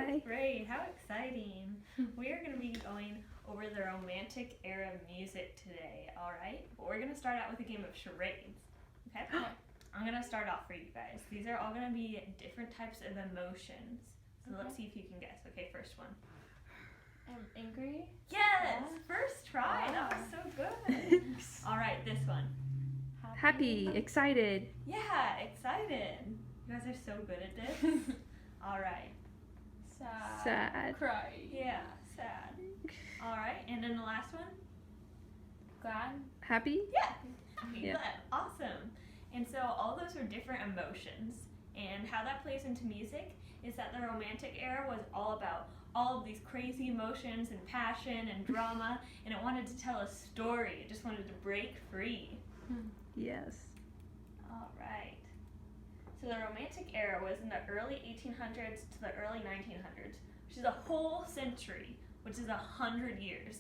Hi. Great, how exciting. We are going to be going over the Romantic era music today, alright? But we're going to start out with a game of charades, okay? I'm going to start off for you guys. These are all going to be different types of emotions. So let's see if you can guess. Okay, first one. I'm angry. Yes! Yeah. First try. Wow. That was so good. Alright, this one. Happy, excited. Yeah, excited. You guys are so good at this. Alright. Sad. Cry. Yeah, sad. Alright, and then the last one? Glad. Happy? Yeah. Happy, yeah. Glad. Awesome. And so all those are different emotions. And how that plays into music is that the Romantic era was all about all of these crazy emotions and passion and drama, and it wanted to tell a story. It just wanted to break free. Yes. Alright. So the Romantic era was in the early 1800s to the early 1900s, which is a whole century, which is 100 years.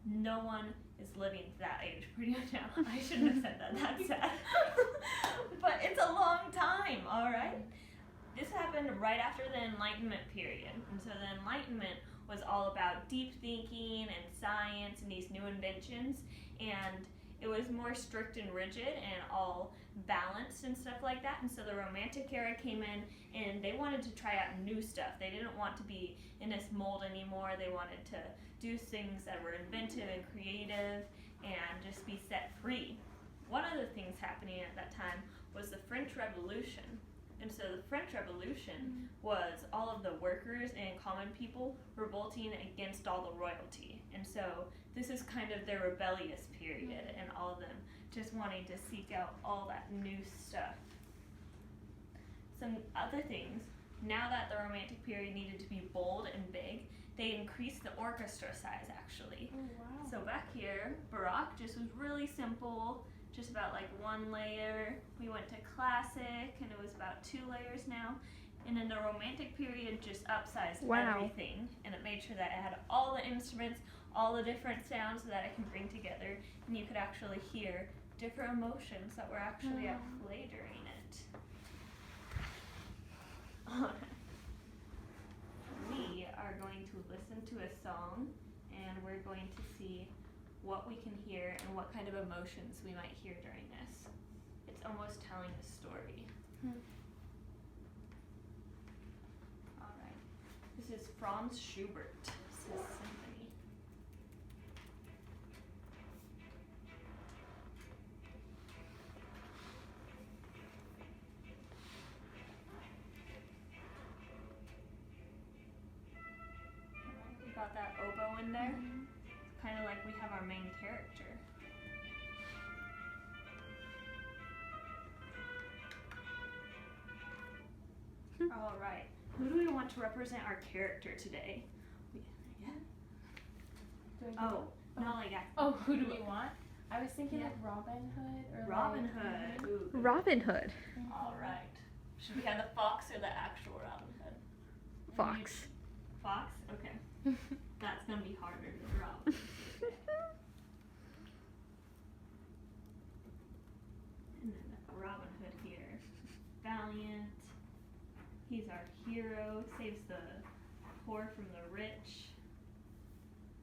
No one is living to that age pretty much now. I shouldn't have said that, that's sad. But it's a long time, alright? This happened right after the Enlightenment period. And so the Enlightenment was all about deep thinking and science and these new inventions, and it was more strict and rigid and all balanced and stuff like that. And so the Romantic era came in and they wanted to try out new stuff. They didn't want to be in this mold anymore. They wanted to do things that were inventive and creative and just be set free. One of the things happening at that time was the French Revolution. And so the French Revolution was all of the workers and common people revolting against all the royalty. And so this is kind of their rebellious period, and all of them just wanting to seek out all that new stuff. Some other things, now that the Romantic period needed to be bold and big, they increased the orchestra size actually. Oh, wow. So back here, Baroque just was really simple, just about like one layer. We went to classic and it was about 2 layers now. And in the Romantic period, just upsized everything, and it made sure that it had all the instruments, all the different sounds that it can bring together, and you could actually hear different emotions that were actually at play during it. We are going to listen to a song, and we're going to see what we can hear and what kind of emotions we might hear during this. It's almost telling a story. Alright. This is Franz Schubert's symphony. Alright, we got that oboe in there. Kind of like we have our main character. All right, who do we want to represent our character today? Who do we want? I was thinking of Robin Hood or Robin Hood. Ooh. Robin Hood. All right. Should we have the fox or the actual Robin Hood? Fox. Fox? Okay. That's gonna be harder to draw. And then Robin Hood here. Valiant. He's our hero. Saves the poor from the rich.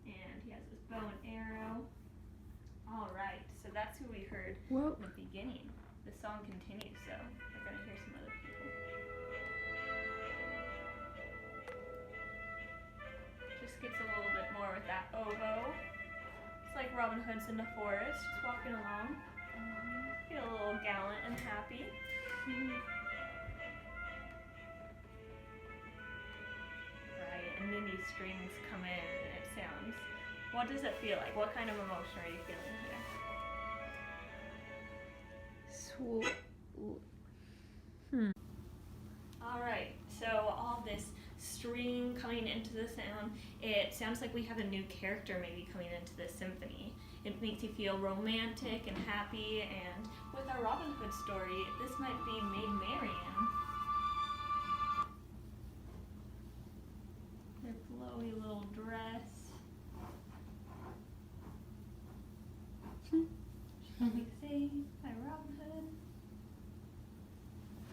And he has his bow and arrow. Alright, so that's who we heard in the beginning. The song continues, so we're gonna hear some other people. Just gets a little bit more with that oboe. It's like Robin Hood's in the forest, just walking along. Feel a little gallant and happy. Right, and then these strings come in and it sounds. What does it feel like? What kind of emotion are you feeling here? Alright, so all this string coming into the sound, it sounds like we have a new character maybe coming into the symphony. It makes you feel romantic and happy, and with our Robin Hood story, this might be Maid Marian. Their flowy little dress. Shall we say by Robin Hood?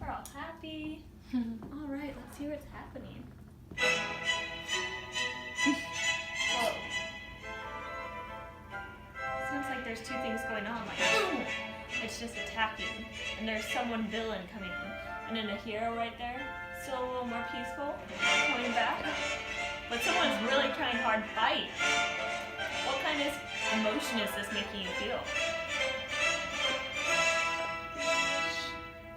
We're all happy. All right, let's see what's happening. there's two things going on, like boom, it's just attacking, and there's someone villain coming in, and then a hero right there, still a little more peaceful, coming back, but someone's really trying hard to fight. What kind of emotion is this making you feel?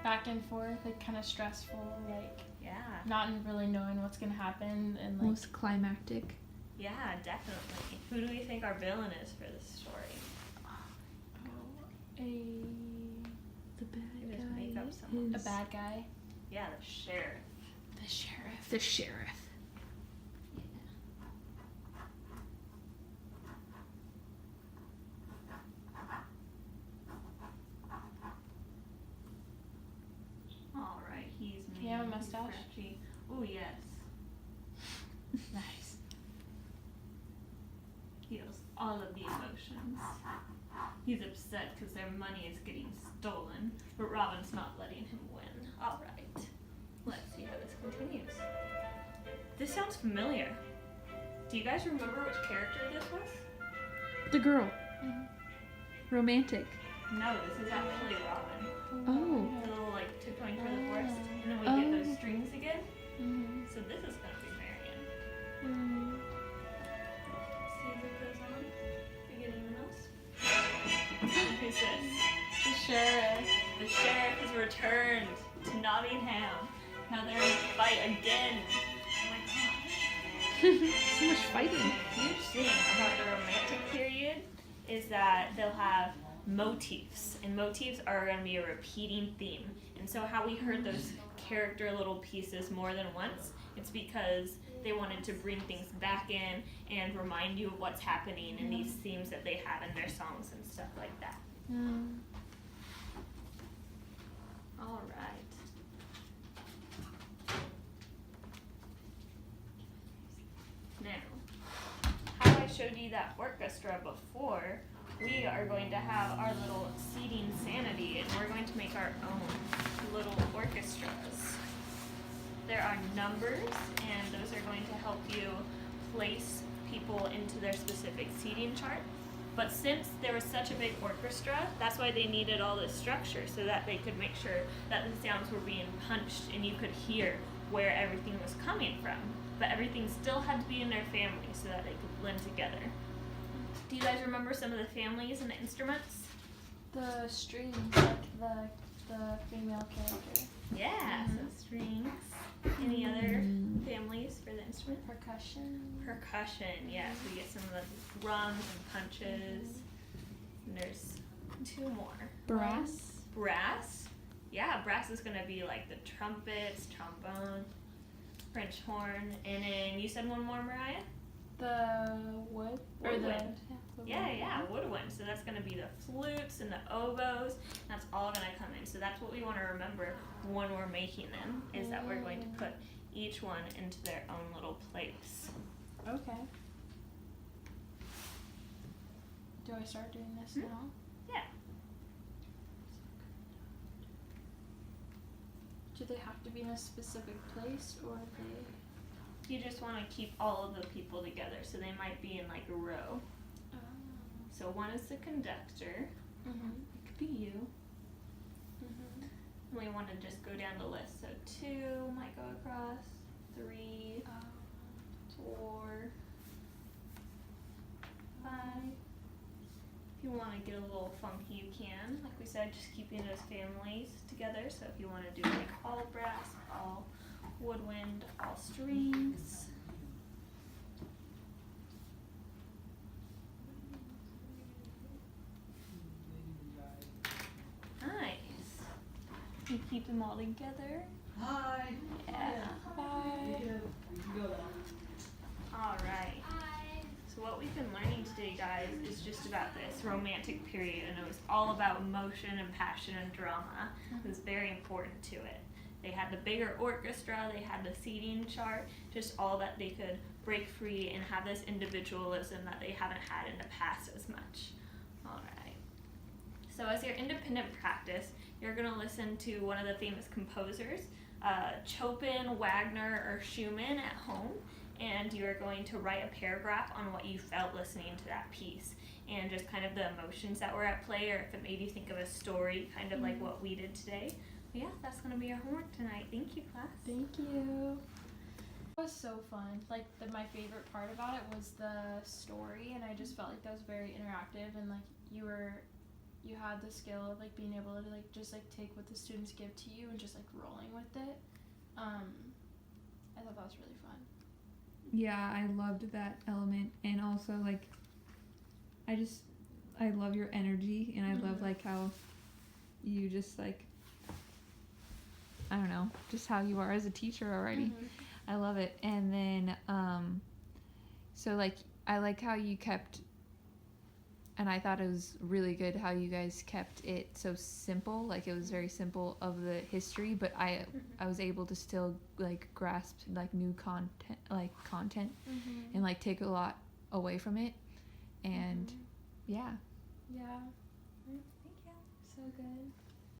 Back and forth, like kind of stressful, like Yeah, not really knowing what's gonna happen, and like Most climactic. yeah, definitely. Who do we think our villain is for this story? The bad You just guy make up someone. a bad guy. Yeah, the sheriff. The sheriff. The sheriff. All right, he's mean. you have a he's mustache? fretchy. Oh yes, Nice. feels all of the emotions. He's upset because their money is getting stolen, but Robin's not letting him win. All right, let's see how this continues. This sounds familiar. Do you guys remember which character this was? The girl. Mhm. Romantic. No, this is actually Robin. Oh. The little like tiptoeing through the forest, and then we get those strings again. Mm-hmm. So this is gonna be Marion. See as it goes on. You get anyone else? Who's this? The sheriff. The sheriff has returned to Nottingham. Now they're in a fight again. Oh my gosh. So much fighting. Huge thing about the romantic period is that they'll have motifs, and motifs are going to be a repeating theme. And so how we heard those character little pieces more than once, it's because they wanted to bring things back in and remind you of what's happening in these themes that they have in their songs and stuff like that. All right. Now, how I showed you that orchestra before, we are going to have our little seating sanity, and we're going to make our own little orchestras. There are numbers, and those are going to help you place people into their specific seating chart. But since there was such a big orchestra, that's why they needed all this structure, so that they could make sure that the sounds were being punched and you could hear where everything was coming from. But everything still had to be in their family so that they could blend together. Do you guys remember some of the families and the instruments? The strings, like the female character. Yeah, so strings. Any other families for the instrument? Percussion. Percussion, yeah. So we get some of the drums and punches. And there's two more. Brass. Brass. Yeah, brass is gonna be like the trumpets, trombone, French horn, and then you said one more, Mariah? The wood. Or the Woodwind. the Yeah, woodwind. So that's gonna be the flutes and the oboes. That's all gonna come in. So that's what we want to remember when we're making them, is that we're going to put each one into their own little place. Okay. Do I start doing this now? Yeah. Do they have to be in a specific place, or they? You just want to keep all of the people together, so they might be in like a row. So one is the conductor. Mhm. It could be you. Mhm. And we want to just go down the list. So 2 might go across, 3, 4, 5. If you want to get a little funky, you can. Like we said, just keeping those families together. So if you want to do like all brass, all woodwind, all strings. Nice. You keep them all together. Hi. Yeah. Bye. All right. So what we've been learning today, guys, is just about this romantic period, and it was all about emotion and passion and drama. It was very important to it. They had the bigger orchestra, they had the seating chart, just all that they could break free and have this individualism that they haven't had in the past as much. All right. So as your independent practice, you're going to listen to one of the famous composers, Chopin, Wagner, or Schumann at home, and you're going to write a paragraph on what you felt listening to that piece and just kind of the emotions that were at play, or if it made you think of a story, kind of like what we did today. But yeah, that's going to be your homework tonight. Thank you, class. Thank you. It was so fun. Like my favorite part about it was the story, and I just felt like that was very interactive, and like you had the skill of like being able to like just like take what the students give to you and just like rolling with it. I thought that was really fun. Yeah, I loved that element, and also like I love your energy, and I love like how you just like, I don't know, just how you are as a teacher already. I love it. And then so like I like how you kept, and I thought it was really good how you guys kept it so simple. Like it was very simple of the history, but I was able to still like grasp like new content and like take a lot away from it. And yeah. Yeah. Thank you. So good.